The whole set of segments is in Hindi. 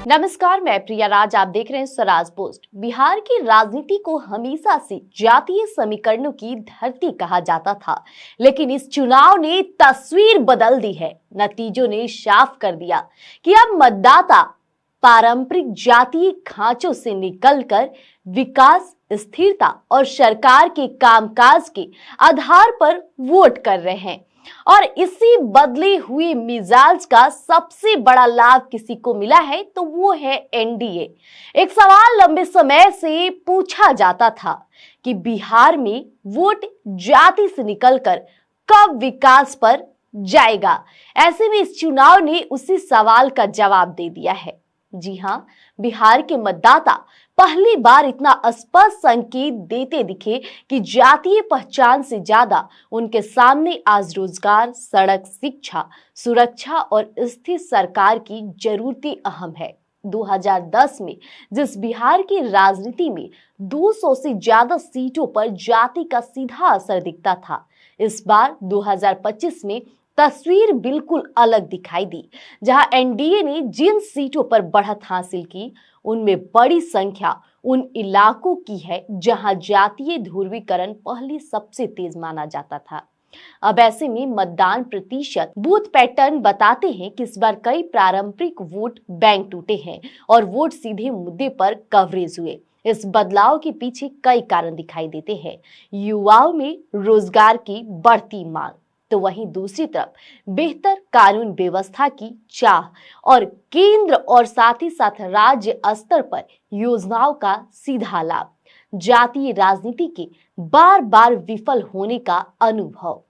नमस्कार, मैं प्रिया राज। आप देख रहे हैं स्वराज पोस्ट। बिहार की राजनीति को हमेशा से जातीय समीकरणों की धरती कहा जाता था, लेकिन इस चुनाव ने तस्वीर बदल दी है। नतीजों ने साफ कर दिया कि अब मतदाता पारंपरिक जातीय खांचों से निकलकर विकास, स्थिरता और सरकार के कामकाज के आधार पर वोट कर रहे हैं। और इसी बदले हुए मिजाज का सबसे बड़ा लाभ किसी को मिला है तो वो है एनडीए। एक सवाल लंबे समय से पूछा जाता था कि बिहार में वोट जाति से निकलकर कब विकास पर जाएगा। ऐसे में इस चुनाव ने उसी सवाल का जवाब दे दिया है। जी हां, बिहार के मतदाता पहली बार इतना स्पष्ट संकेत देते दिखे कि जातीय पहचान से ज्यादा उनके सामने आज रोजगार, सड़क, शिक्षा, सुरक्षा और स्थिर सरकार की जरूरतें अहम है। 2010 में जिस बिहार की राजनीति में 200 से ज्यादा सीटों पर जाति का सीधा असर दिखता था, इस बार 2025 में तस्वीर बिल्कुल अलग दिखाई दी। जहां एनडीए ने जिन सीटों पर बढ़त हासिल की, उनमें बड़ी संख्या उन इलाकों की है जहां जातीय ध्रुवीकरण पहले सबसे तेज माना जाता था। अब ऐसे में मतदान प्रतिशत बूथ पैटर्न बताते हैं कि इस बार कई पारंपरिक वोट बैंक टूटे हैं और वोट सीधे मुद्दे पर कवरेज हुए। इस बदलाव के पीछे कई कारण दिखाई देते हैं। युवाओं में रोजगार की बढ़ती मांग, तो वहीं दूसरी तरफ बेहतर कानून व्यवस्था की चाह और केंद्र और साथ ही साथ राज्य स्तर पर योजनाओं का सीधा लाभ, जातीय राजनीति के बार बार विफल होने का अनुभव,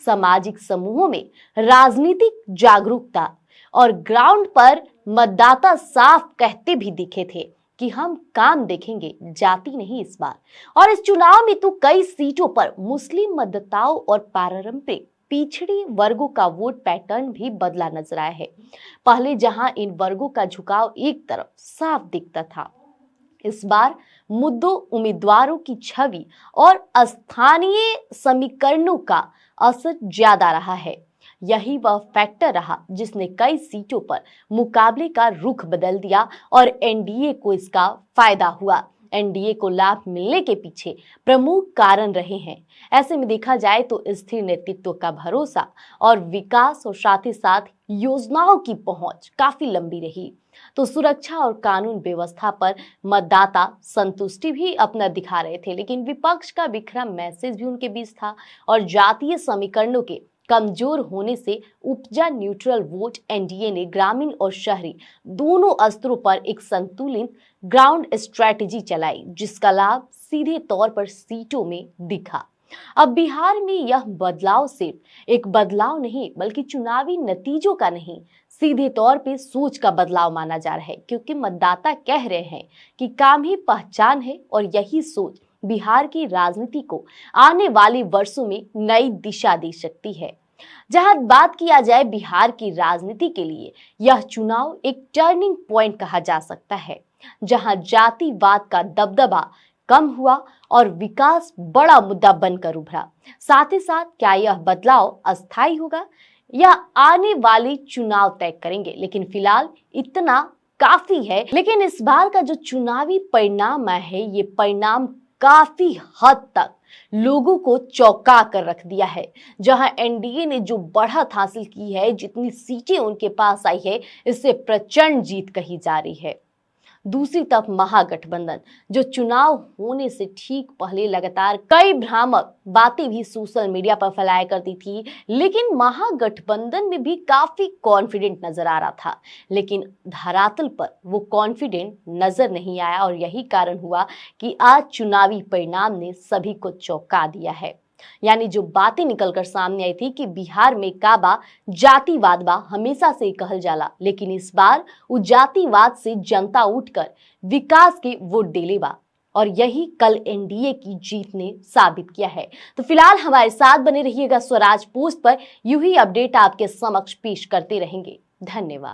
सामाजिक समूहों में राजनीतिक जागरूकता और ग्राउंड पर मतदाता साफ कहते भी दिखे थे कि हम काम देखेंगे, जाति नहीं इस बार। और इस चुनाव में तो कई सीटों पर मुस्लिम मतदाताओं और पारंपरिक पिछड़ी वर्गों का वोट पैटर्न भी बदला नजर आया है। पहले जहां इन वर्गों का झुकाव एक तरफ साफ दिखता था, इस बार मुद्दों, उम्मीदवारों की छवि और स्थानीय समीकरणों का असर ज्यादा रहा है। यही वह फैक्टर रहा जिसने कई सीटों पर मुकाबले का रुख बदल दिया और एनडीए को इसका फायदा हुआ। एनडीए को लाभ मिलने के पीछे प्रमुख कारण रहे हैं। ऐसे में देखा जाए तो स्थिर नेतृत्व का भरोसा और विकास और साथ ही साथ योजनाओं की पहुंच काफी लंबी रही। तो सुरक्षा और कानून व्यवस्था पर मतदाता संतुष्टि भी अपना दिखा रहे थे, लेकिन विपक्ष का बिखरा मैसेज भी उनके बीच था और जातीय समीकरणों के कमजोर होने से उपजा न्यूट्रल वोट एनडीए ने ग्रामीण और शहरी दोनों स्तरों पर एक संतुलित ग्राउंड स्ट्रेटजी चलाई, जिसका लाभ सीधे तौर पर सीटों में दिखा। अब बिहार में यह बदलाव सिर्फ एक बदलाव नहीं बल्कि चुनावी नतीजों का नहीं, सीधे तौर पे सोच का बदलाव माना जा रहा है, क्योंकि मतदाता कह रहे हैं कि काम ही पहचान है और यही सोच बिहार की राजनीति को आने वाले वर्षों में नई दिशा दे सकती है। जहां बात किया जाए बिहार की राजनीति के लिए, यह चुनाव एक टर्निंग पॉइंट कहा जा सकता है, जहां जातिवाद का दबदबा कम हुआ और विकास बड़ा मुद्दा बनकर उभरा। साथ ही साथ क्या यह बदलाव अस्थायी होगा या आने वाले चुनाव तय करेंगे, लेकिन फिलहाल इतना काफी है। लेकिन इस बार का जो चुनावी परिणाम है, ये परिणाम काफी हद तक लोगों को चौंका कर रख दिया है। जहां एनडीए ने जो बढ़त हासिल की है, जितनी सीटें उनके पास आई है, इससे प्रचंड जीत कही जा रही है। दूसरी तरफ महागठबंधन, जो चुनाव होने से ठीक पहले लगातार कई भ्रामक बातें भी सोशल मीडिया पर फैलाया करती थी, लेकिन महागठबंधन में भी काफी कॉन्फिडेंट नजर आ रहा था, लेकिन धरातल पर वो कॉन्फिडेंट नजर नहीं आया और यही कारण हुआ कि आज चुनावी परिणाम ने सभी को चौंका दिया है। यानी जो बातें निकलकर सामने आई थी कि बिहार में काबा जातिवाद बा हमेशा से कहल जाला, लेकिन इस बार वो जातिवाद से जनता उठकर विकास के वोट देले बा और यही कल एनडीए की जीत ने साबित किया है। तो फिलहाल हमारे साथ बने रहिएगा स्वराज पोस्ट पर, यूं ही अपडेट आपके समक्ष पेश करते रहेंगे। धन्यवाद।